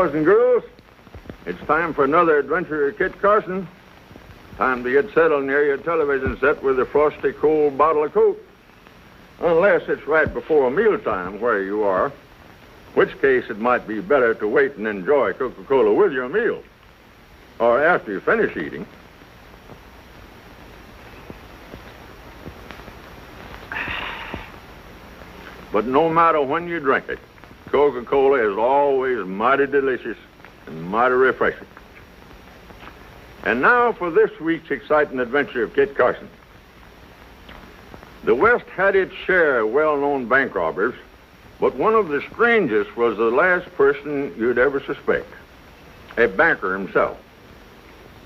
Boys and girls, it's time for another adventure of Kit Carson. Time to get settled near your television set with a frosty cold bottle of Coke. Unless it's right before mealtime where you are, in which case it might be better to wait and enjoy Coca-Cola with your meal. Or after you finish eating. But no matter when you drink it, Coca-Cola is always mighty delicious and mighty refreshing. And now for this week's exciting adventure of Kit Carson. The West had its share of well-known bank robbers, but one of the strangest was the last person you'd ever suspect, a banker himself.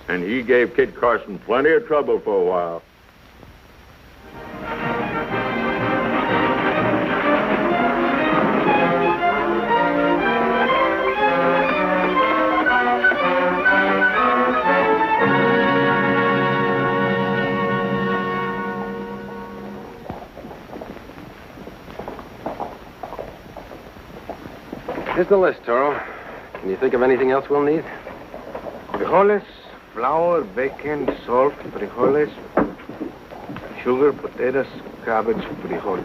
And he gave Kit Carson plenty of trouble for a while. Here's the list, Toro. Can you think of anything else we'll need? Frijoles, flour, bacon, salt, frijoles, sugar, potatoes, cabbage, frijoles.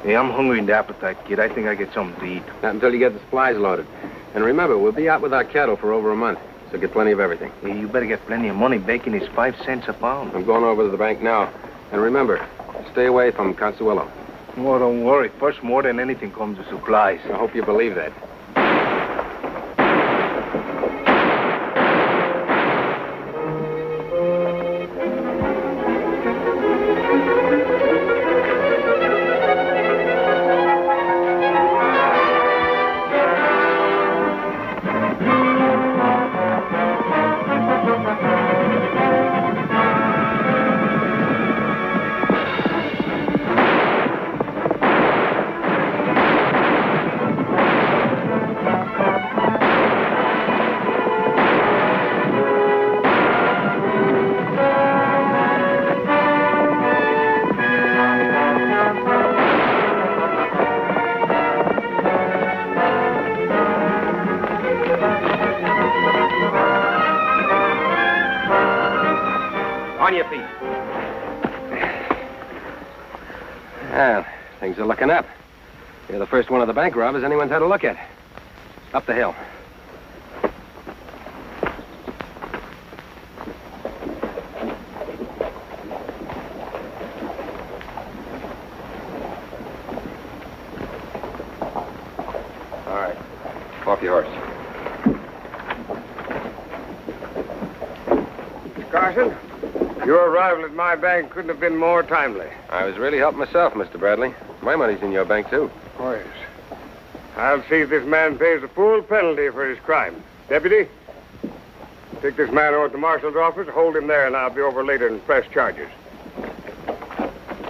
Hey, I'm hungry in the appetite, kid. I think I get something to eat. Not until you get the supplies loaded. And remember, we'll be out with our cattle for over a month, so get plenty of everything. Hey, you better get plenty of money. Bacon is 5 cents a pound. I'm going over to the bank now. And remember, stay away from Consuelo. Oh, don't worry. First, more than anything comes to supplies. I hope you believe that. On your feet. Well, things are looking up. You're the first one of the bank robbers anyone's had a look at. Up the hill. All right. Off your horse. Carson, your arrival at my bank couldn't have been more timely. I was really helping myself, Mr. Bradley. My money's in your bank, too. Oh, yes. I'll see if this man pays the full penalty for his crime. Deputy, take this man over to the marshal's office, hold him there, and I'll be over later and press charges.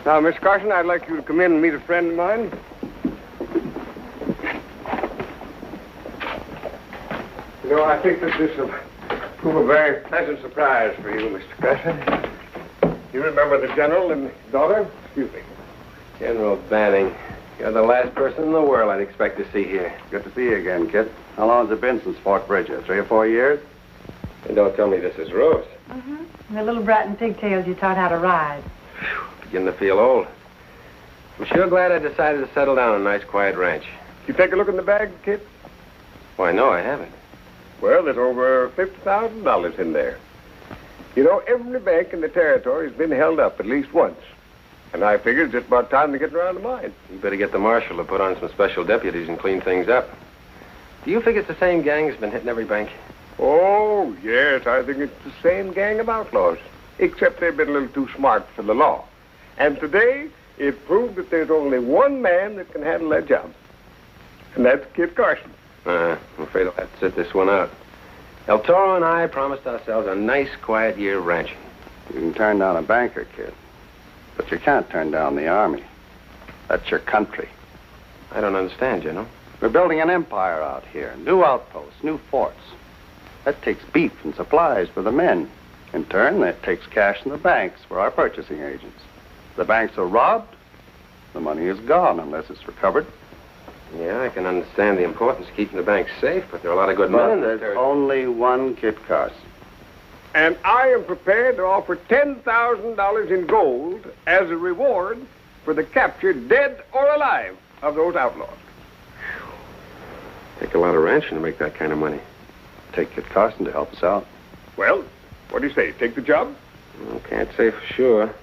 Now, Miss Carson, I'd like you to come in and meet a friend of mine. You know, I think that this will prove a very pleasant surprise for you, Mr. Carson. You remember the general and his daughter? Excuse me. General Banning, you're the last person in the world I'd expect to see here. Good to see you again, Kit. How long has it been since Fort Bridger? 3 or 4 years? And don't tell me this is Rose. Mm-hmm. The little brat in pigtails you taught how to ride. Beginning to feel old. I'm sure glad I decided to settle down on a nice, quiet ranch. You take a look in the bag, Kit? Why, no, I haven't. Well, there's over $50,000 in there. You know, every bank in the territory has been held up at least once. And I figured it's just about time to get around to mine. You better get the marshal to put on some special deputies and clean things up. Do you think it's the same gang that's been hitting every bank? Oh, yes, I think it's the same gang of outlaws. Except they've been a little too smart for the law. And today, it proved that there's only one man that can handle that job. And that's Kit Carson. I'm afraid I'll have to sit this one out. El Toro and I promised ourselves a nice, quiet year of ranching. You can turn down a banker, kid. But you can't turn down the Army. That's your country. I don't understand, General. We're building an empire out here. New outposts, new forts. That takes beef and supplies for the men. In turn, that takes cash in the banks for our purchasing agents. The banks are robbed. The money is gone unless it's recovered. Yeah, I can understand the importance of keeping the bank safe, but there are a lot of good men But in this there's territory. only one Kit Carson. And I am prepared to offer $10,000 in gold as a reward for the capture, dead or alive, of those outlaws. Take a lot of ranching to make that kind of money. Take Kit Carson to help us out. Well, what do you say? Take the job? Well, can't say for sure.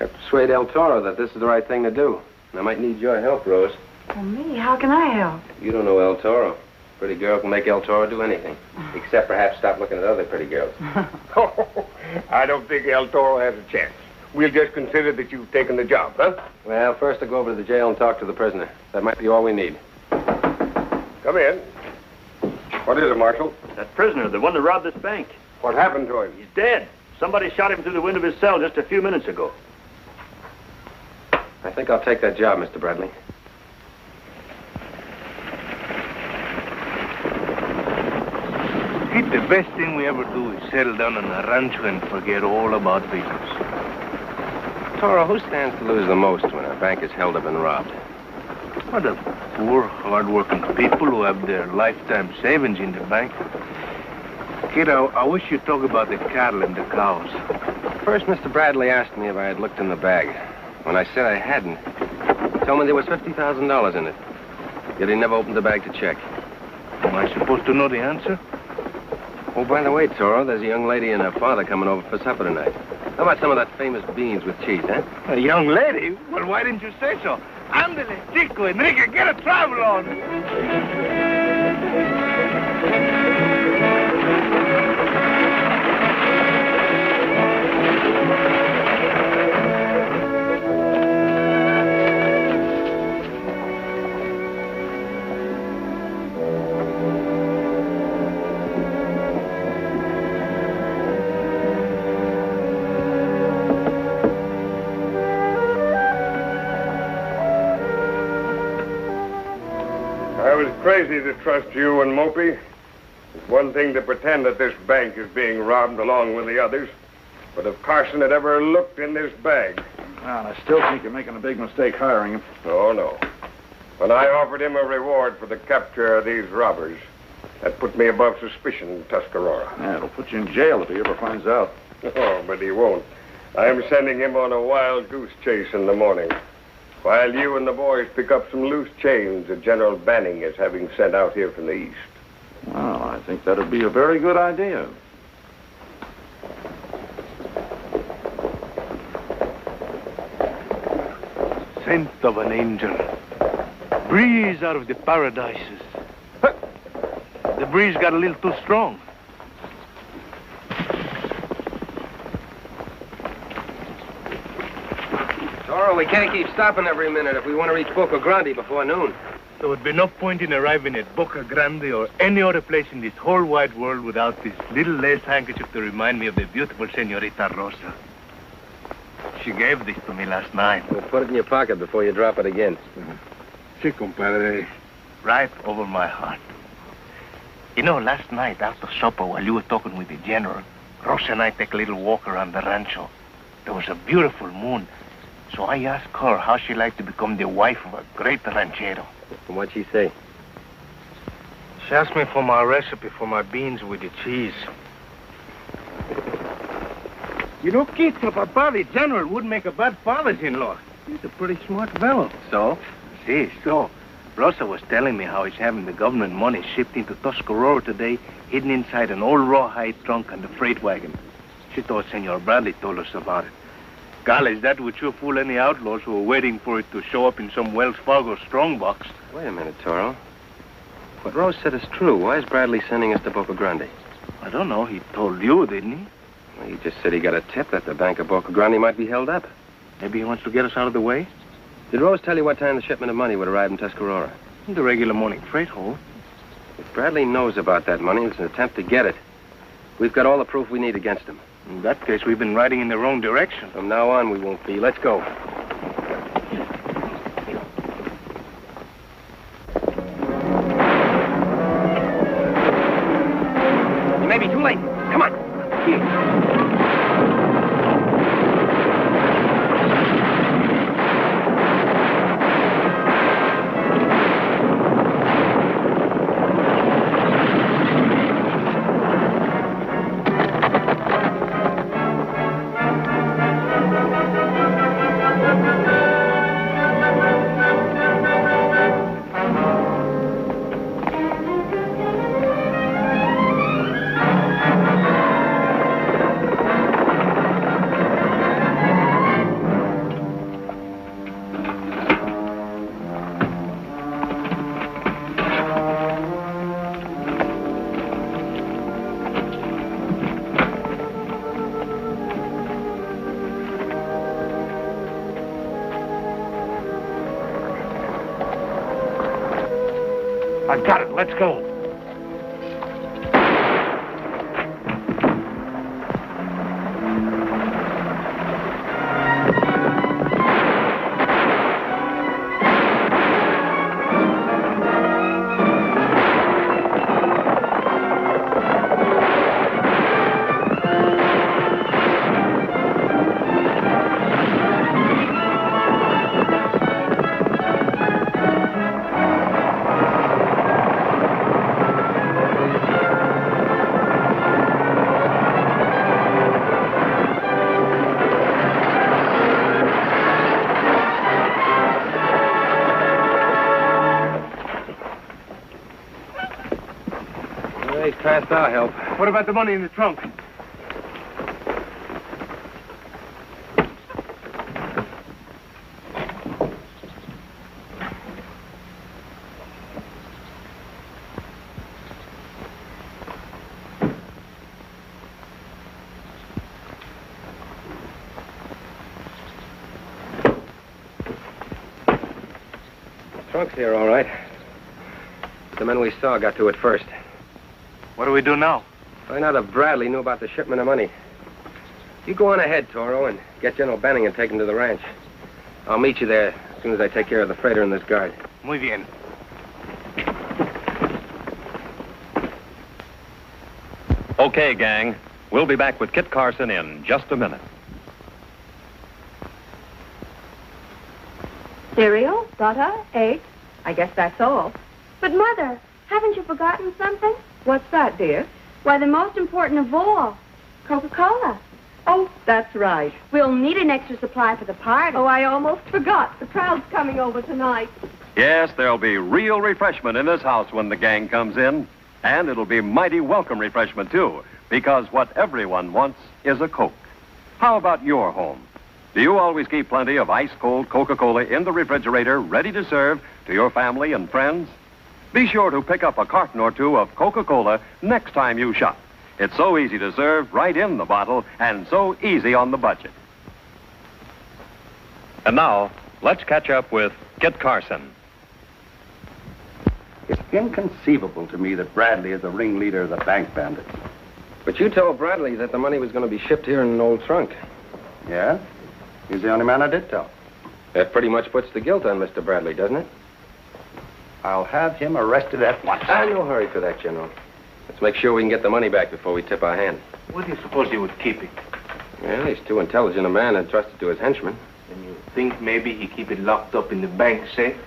Have to persuade El Toro that this is the right thing to do. And I might need your help, Rose. Well, me? How can I help? You don't know El Toro. Pretty girl can make El Toro do anything. Except perhaps stop looking at other pretty girls. I don't think El Toro has a chance. We'll just consider that you've taken the job, huh? Well, first I'll go over to the jail and talk to the prisoner. That might be all we need. Come in. What is it, Marshal? That prisoner, the one that robbed this bank. What happened to him? He's dead. Somebody shot him through the window of his cell just a few minutes ago. I think I'll take that job, Mr. Bradley. Kid, the best thing we ever do is settle down on a rancho and forget all about business. Toro, who stands to lose the most when a bank is held up and robbed? What the poor, hard-working people who have their lifetime savings in the bank. Kid, I wish you'd talk about the cattle and the cows. First, Mr. Bradley asked me if I had looked in the bag. When I said I hadn't, he told me there was $50,000 in it. Yet he never opened the bag to check. Am I supposed to know the answer? Oh, by the way, Toro, there's a young lady and her father coming over for supper tonight. How about some of that famous beans with cheese, huh? A young lady? Well, why didn't you say so? Ándale, chico, Enrique, get a travel on. I was crazy to trust you and Mopey. It's one thing to pretend that this bank is being robbed along with the others. But if Carson had ever looked in this bag... Well, I still think you're making a big mistake hiring him. Oh, no. When I offered him a reward for the capture of these robbers, that put me above suspicion in Tuscarora. Yeah, it'll put you in jail if he ever finds out. Oh, but he won't. I'm sending him on a wild goose chase in the morning, while you and the boys pick up some loose chains that General Banning is having sent out here from the east. Well, I think that'd be a very good idea. Scent of an angel. Breeze out of the paradises. The breeze got a little too strong. Toro, we can't keep stopping every minute if we want to reach Boca Grande before noon. There would be no point in arriving at Boca Grande or any other place in this whole wide world without this little lace handkerchief to remind me of the beautiful Senorita Rosa. She gave this to me last night. We'll put it in your pocket before you drop it again. Si, compadre. Right over my heart. You know, last night after supper, while you were talking with the general, Rosa and I take a little walk around the rancho. There was a beautiful moon. So I asked her how she'd like to become the wife of a great ranchero. And what'd she say? She asked me for my recipe for my beans with the cheese. You know, kid, for Papa, the general would make a bad father-in-law. He's a pretty smart fellow. So? See, so. Rosa was telling me how he's having the government money shipped into Tuscarora today, hidden inside an old rawhide trunk on the freight wagon. She thought Senor Bradley told us about it. Golly, that would sure fool any outlaws who are waiting for it to show up in some Wells Fargo strongbox. Wait a minute, Toro. What Rose said is true. Why is Bradley sending us to Boca Grande? I don't know. He told you, didn't he? Well, he just said he got a tip that the bank of Boca Grande might be held up. Maybe he wants to get us out of the way? Did Rose tell you what time the shipment of money would arrive in Tuscarora? The regular morning freight hole. If Bradley knows about that money, it's an attempt to get it. We've got all the proof we need against him. In that case, we've been riding in the wrong direction. From now on, we won't be. Let's go. You may be too late. Come on. I've got it. Let's go. Past our help. What about the money in the trunk? Trunk's here, all right. The men we saw got to it first. What do we do now? Find out if Bradley knew about the shipment of money. You go on ahead, Toro, and get General Benning and take him to the ranch. I'll meet you there as soon as I take care of the freighter and this guard. Muy bien. Okay, gang. We'll be back with Kit Carson in just a minute. Cereal, butter, eggs. I guess that's all. But, Mother, haven't you forgotten something? What's that, dear? Why, the most important of all, Coca-Cola. Oh, that's right. We'll need an extra supply for the party. Oh, I almost forgot. The crowd's coming over tonight. Yes, there'll be real refreshment in this house when the gang comes in. And it'll be mighty welcome refreshment, too, because what everyone wants is a Coke. How about your home? Do you always keep plenty of ice-cold Coca-Cola in the refrigerator ready to serve to your family and friends? Be sure to pick up a carton or two of Coca-Cola next time you shop. It's so easy to serve right in the bottle and so easy on the budget. And now, let's catch up with Kit Carson. It's inconceivable to me that Bradley is the ringleader of the bank bandits. But you told Bradley that the money was going to be shipped here in an old trunk. Yeah? He's the only man I did tell. That pretty much puts the guilt on Mr. Bradley, doesn't it? I'll have him arrested at once. No hurry for that, General. Let's make sure we can get the money back before we tip our hand. Where do you suppose he would keep it? Well, he's too intelligent a man and trusted to his henchmen. And you think maybe he keep it locked up in the bank safe?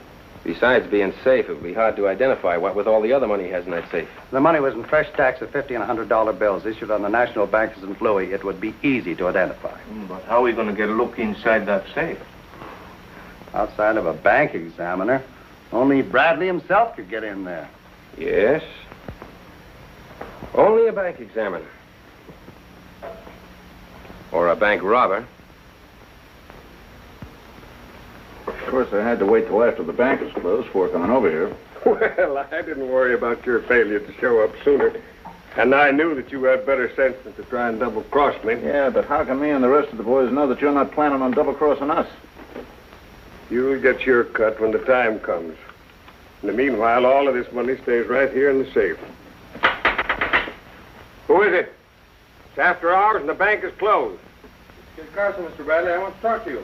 Besides being safe, it would be hard to identify what with all the other money he has in that safe. The money was in fresh stacks of $50 and $100 bills issued on the national bankers in Louis. It would be easy to identify. But how are we going to get a look inside that safe? Outside of a bank examiner, only Bradley himself could get in there. Yes. Only a bank examiner. Or a bank robber. Of course, I had to wait till after the bank was closed before coming over here. Well, I didn't worry about your failure to show up sooner. And I knew that you had better sense than to try and double-cross me. Yeah, but how can me and the rest of the boys know that you're not planning on double-crossing us? You'll get your cut when the time comes. In the meanwhile, all of this money stays right here in the safe. Who is it? It's after hours and the bank is closed. Kit Carson, Mr. Bradley, I want to talk to you.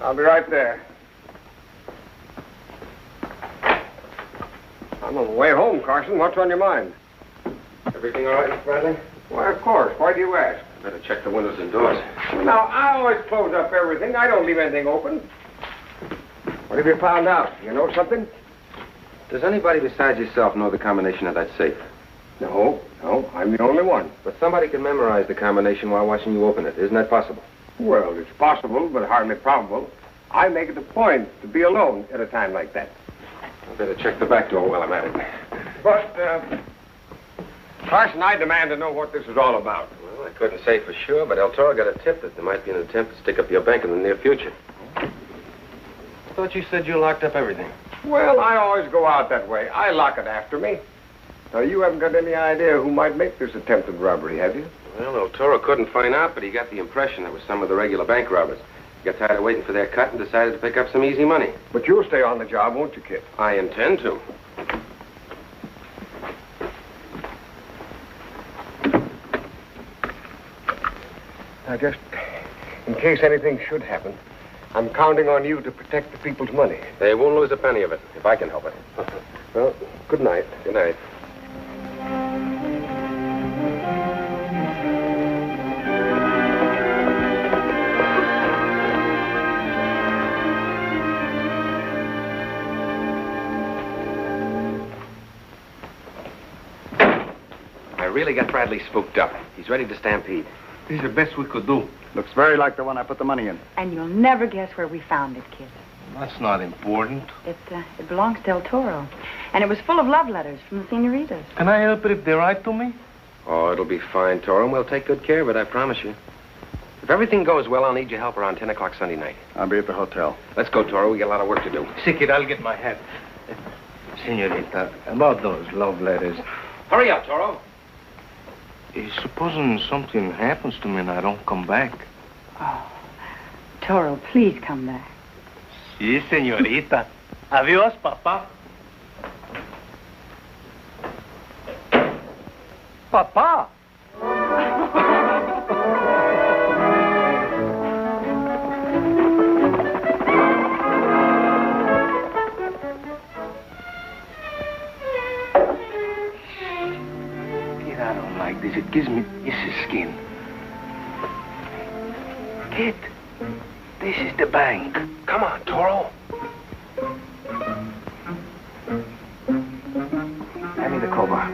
I'll be right there. I'm on the way home, Carson. What's on your mind? Everything all right, Mr. Bradley? Why, of course. Why do you ask? Better check the windows and doors. Now, I always close up everything. I don't leave anything open. What have you found out? You know something? Does anybody besides yourself know the combination of that safe? No, I'm the only one. But somebody can memorize the combination while watching you open it. Isn't that possible? Well, it's possible, but hardly probable. I make it a point to be alone at a time like that. I better check the back door while I'm at it. But, Carson, I demand to know what this is all about. Well, I couldn't say for sure, but El Toro got a tip that there might be an attempt to stick up your bank in the near future. I thought you said you locked up everything. Well, I always go out that way. I lock it after me. Now, you haven't got any idea who might make this attempted robbery, have you? Well, El Toro couldn't find out, but he got the impression it was some of the regular bank robbers. He got tired of waiting for their cut and decided to pick up some easy money. But you'll stay on the job, won't you, kid? I intend to. Now, just in case anything should happen, I'm counting on you to protect the people's money. They won't lose a penny of it, if I can help it. Well, good night. Good night. I really got Bradley spooked up. He's ready to stampede. This is the best we could do. Looks very like the one I put the money in. And you'll never guess where we found it, kid. That's not important. It belongs to El Toro. And it was full of love letters from the senoritas. Can I help it if they write to me? Oh, it'll be fine, Toro, and we'll take good care of it, I promise you. If everything goes well, I'll need your help around 10 o'clock Sunday night. I'll be at the hotel. Let's go, Toro. We got a lot of work to do. Kid, I'll get my hat. Senorita, about those love letters. Hurry up, Toro. Supposing something happens to me and I don't come back. Oh, Toro, please come back. Si, señorita. Adiós, papá. Papá! Kid, I don't like this. It gives me pieces skin. Kid, this is the bank. Come on, Toro. Hand me the crowbar.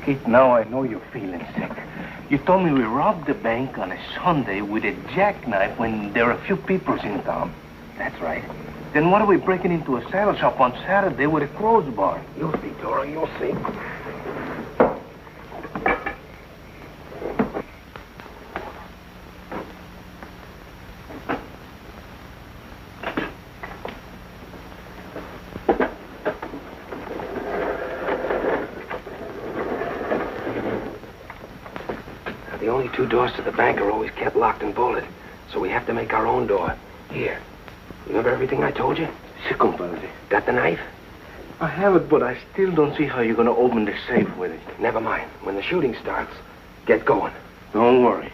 Kid, now I know you're feeling sick. You told me we robbed the bank on a Sunday with a jackknife when there are a few people in town. That's right. Then what are we breaking into a saddle shop on Saturday with a crowbar? You'll see, Toro. You'll see. The only two doors to the bank are always kept locked and bolted, so we have to make our own door. Here. Remember everything I told you? Si, compadre. Got the knife? I have it, but I still don't see how you're going to open the safe with it. Never mind. When the shooting starts, get going. Don't worry.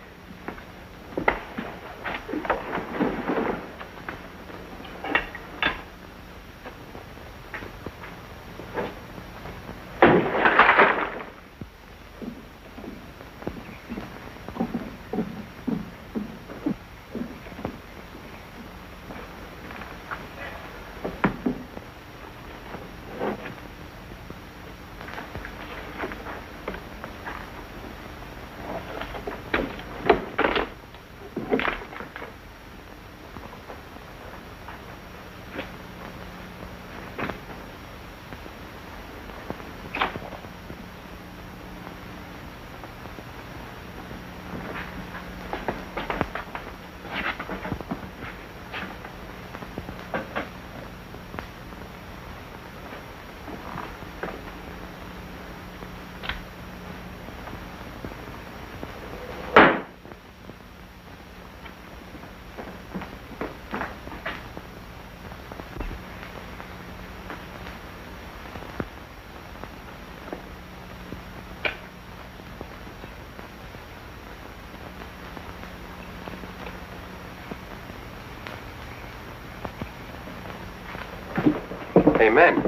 Hey, men.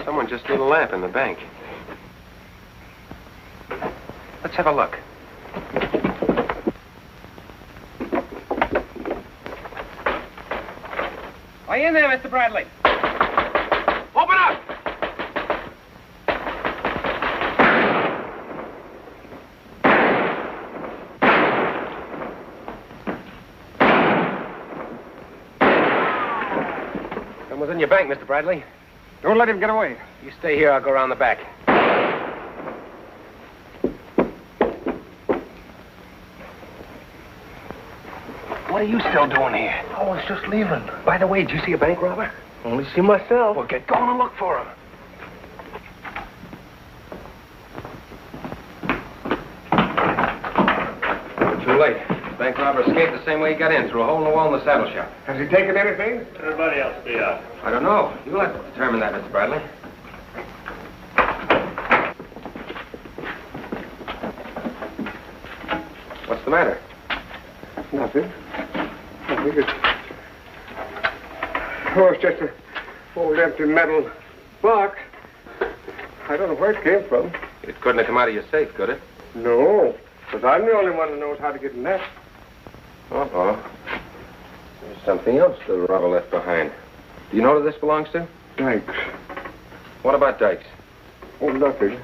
Someone just lit a lamp in the bank. Let's have a look. Are you in there, Mr. Bradley? Open up! Someone's in your bank, Mr. Bradley. Don't let him get away. You stay here, I'll go around the back. What are you still doing here? I was just leaving. By the way, did you see a bank robber? Only see myself. Well, get going and look for him. Too late. Bank robber escaped the same way he got in, through a hole in the wall in the saddle shop. Has he taken anything? Everybody else be out. I don't know. You'll have to determine that, Mr. Bradley. What's the matter? Nothing. It's just an old empty metal box. I don't know where it came from. It couldn't have come out of your safe, could it? No, because I'm the only one who knows how to get in that. Uh-oh. There's something else the robber left behind. Do you know who this belongs to? Dykes. What about Dykes? Oh, nothing.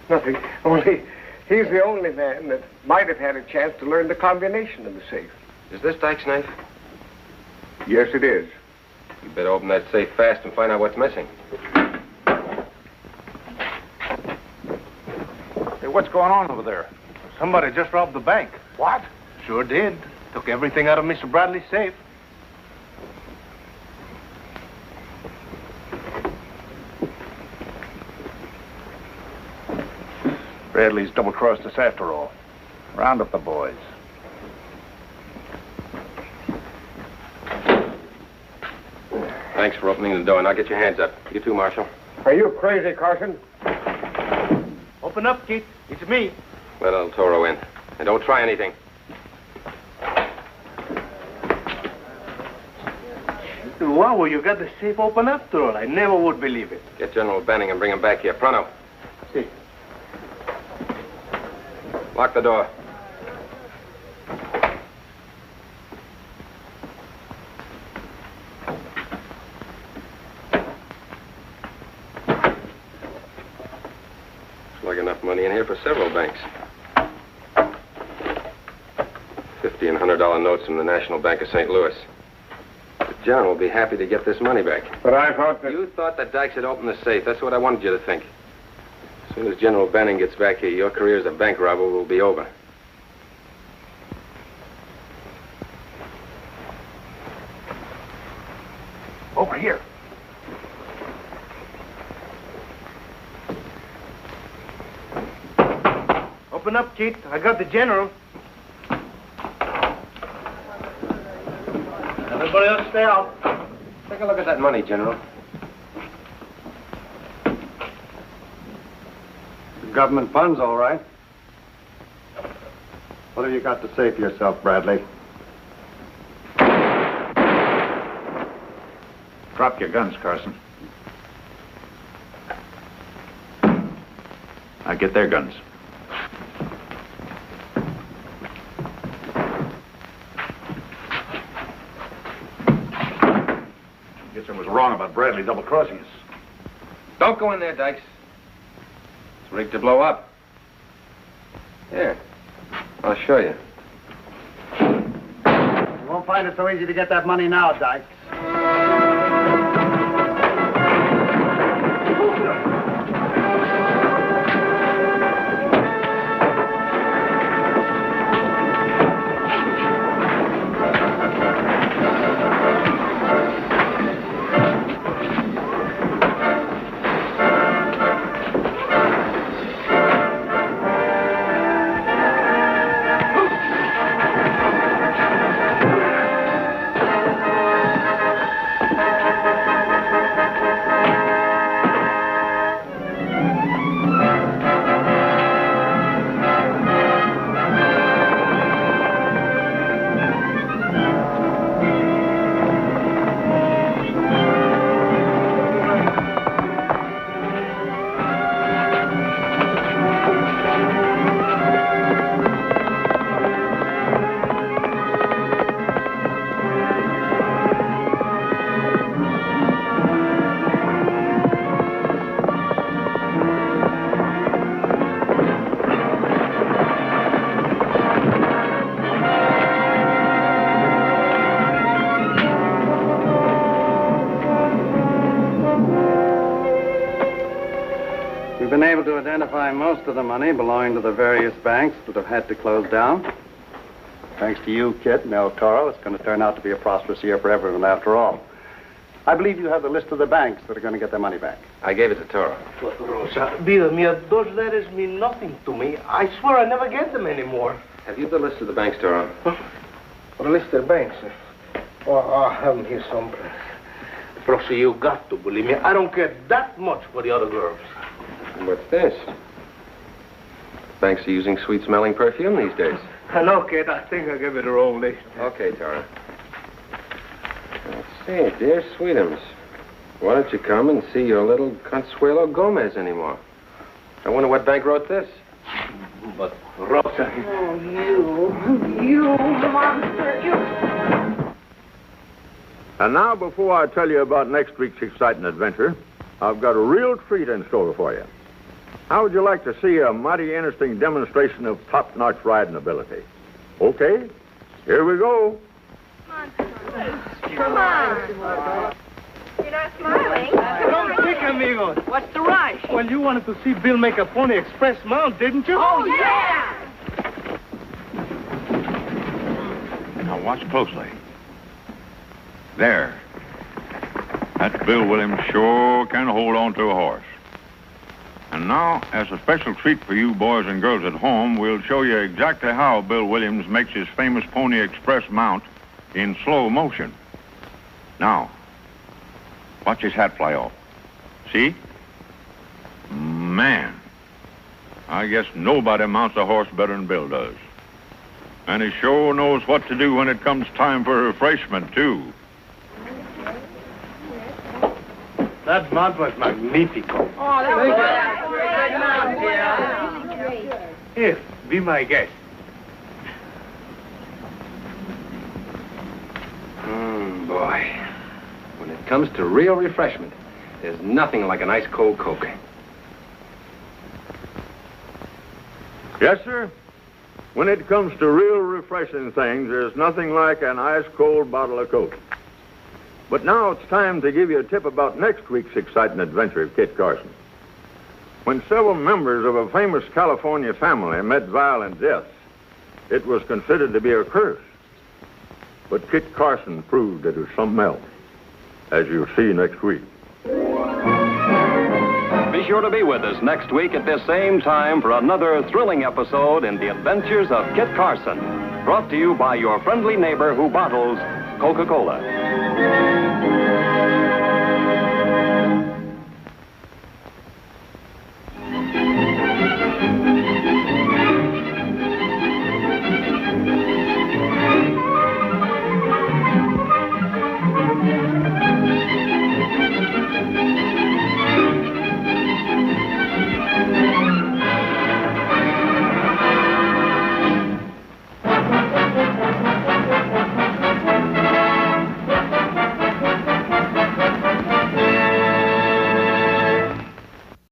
Nothing. Only he's the only man that might have had a chance to learn the combination of the safe. Is this Dykes' knife? Yes, it is. You better open that safe fast and find out what's missing. Hey, what's going on over there? Somebody just robbed the bank. What? Sure did. Took everything out of Mr. Bradley's safe. Bradley's double-crossed us after all. Round up the boys. Thanks for opening the door. Now get your hands up. You too, Marshal. Are you crazy, Carson? Open up, Keith. It's me. Let El Toro in. And don't try anything. Wow, you got the safe open after all. I never would believe it. Get General Benning and bring him back here. Pronto. See. Lock the door. Looks like enough money in here for several banks. $50 and $100 notes from the National Bank of St. Louis. But John will be happy to get this money back. But I thought that... You thought that Dykes had opened the safe. That's what I wanted you to think. As soon as General Benning gets back here, your career as a bank robber will be over. Over here. Open up, Keith. I got the general. Everybody else stay out. Take a look at that money, General. Government funds, all right. What have you got to say for yourself, Bradley? Drop your guns, Carson. Now get their guns. Guess I was wrong about Bradley double-crossing us. Don't go in there, Dykes. It's rigged to blow up. Here. I'll show you. You won't find it so easy to get that money now, Dykes. We've been able to identify most of the money belonging to the various banks that have had to close down. Thanks to you, Kit, and El Toro, it's going to turn out to be a prosperous year for everyone after all. I believe you have the list of the banks that are going to get their money back. I gave it to Toro. Rosa, vida mía, those letters mean nothing to me. I swear I never get them anymore. Have you the list of the banks, Toro? What a list of banks. Oh, I have them here someplace. Rosa, you got to believe me. I don't care that much for the other girls. What's this? Banks are using sweet-smelling perfume these days. I know, kid. I think I gave it a wrong list. Okay, Tara. Let's see, dear Sweetums. Why don't you come and see your little Consuelo Gomez anymore? I wonder what bank wrote this. But, Rosa... Oh, you monster, you... And now, before I tell you about next week's exciting adventure, I've got a real treat in store for you. How would you like to see a mighty interesting demonstration of top-notch riding ability? Okay, here we go. Come on. You're not smiling. Don't think, amigos. What's the rush? Well, you wanted to see Bill make a Pony Express mount, didn't you? Oh, yeah! Now, watch closely. There. That Bill Williams sure can hold on to a horse. And now, as a special treat for you boys and girls at home, we'll show you exactly how Bill Williams makes his famous Pony Express mount in slow motion. Now, watch his hat fly off. See? Man, I guess nobody mounts a horse better than Bill does. And he sure knows what to do when it comes time for refreshment, too. That mount was magnifico. Oh, that was great mount, dear. Here, be my guest. Boy. When it comes to real refreshment, there's nothing like an ice cold Coke. Yes, sir. When it comes to real refreshing things, there's nothing like an ice-cold bottle of Coke. But now it's time to give you a tip about next week's exciting adventure of Kit Carson. When several members of a famous California family met violent deaths, it was considered to be a curse. But Kit Carson proved it was something else, as you'll see next week. Be sure to be with us next week at this same time for another thrilling episode in the adventures of Kit Carson, brought to you by your friendly neighbor who bottles Coca-Cola.